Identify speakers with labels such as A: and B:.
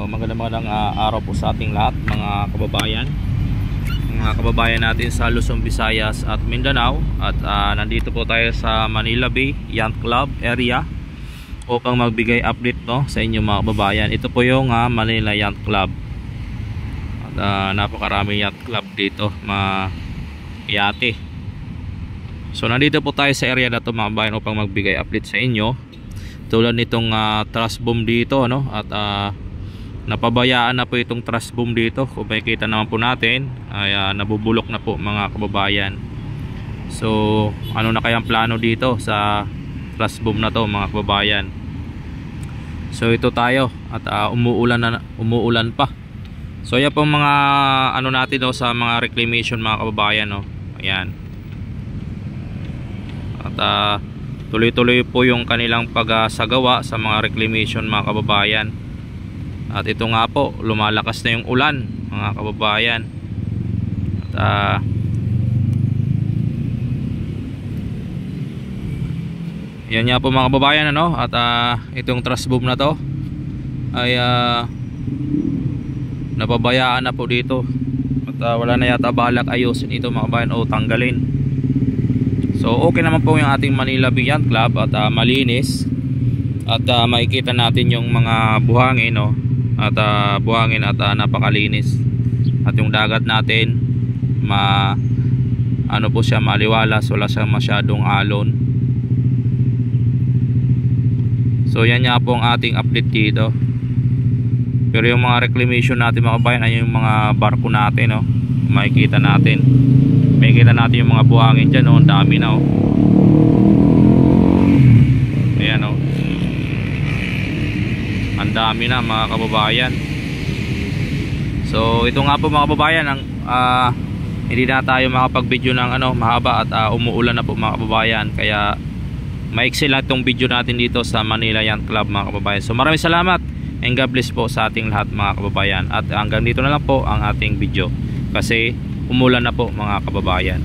A: So magandang araw po sa ating lahat mga kababayan natin sa Luzon, Visayas at Mindanao. At nandito po tayo sa Manila Bay Yacht Club area upang magbigay update sa inyo mga kababayan. Ito po yung Manila Yacht Club. At napakarami yacht club dito, yate. So nandito po tayo sa area na to mga kababayan upang magbigay update sa inyo. Tulad nitong truss boom dito, at napabayaan na po itong truss boom dito. Kung makikita naman po natin ay nabubulok na po mga kababayan. So ano na kayang plano dito sa truss boom na to mga kababayan? So ito tayo at umuulan pa. So yan po mga natin sa mga reclamation mga kababayan, ayan. At tuloy-tuloy po yung kanilang pagsagawa sa mga reclamation mga kababayan. At ito nga po, lumalakas na yung ulan mga kababayan. At yan nga po mga kababayan, at itong truss boom na to ay napabayaan na po dito. At wala na yata balak ayusin ito mga kababayan o tanggalin. So okay naman po yung ating Manila Bay Yacht Club at malinis. At makikita natin yung mga buhangin, at buhangin at napakalinis. At yung dagat natin po siya, maliwalas, wala siyang masyadong alon. So yan nga po ang ating update dito. Pero yung mga reclamation natin mga kabayan ay yung mga barko natin, makikita natin yung mga buhangin dyan, ang dami na, ayan, ang dami na mga kababayan. So ito nga po mga kababayan, hindi na tayo makapag-video ng mahaba at umuulan na po mga kababayan, kaya maiksi lang itong video natin dito sa Manila Yacht Club mga kababayan. So maraming salamat and God bless po sa ating lahat mga kababayan. At hanggang dito na lang po ang ating video kasi umulan na po mga kababayan.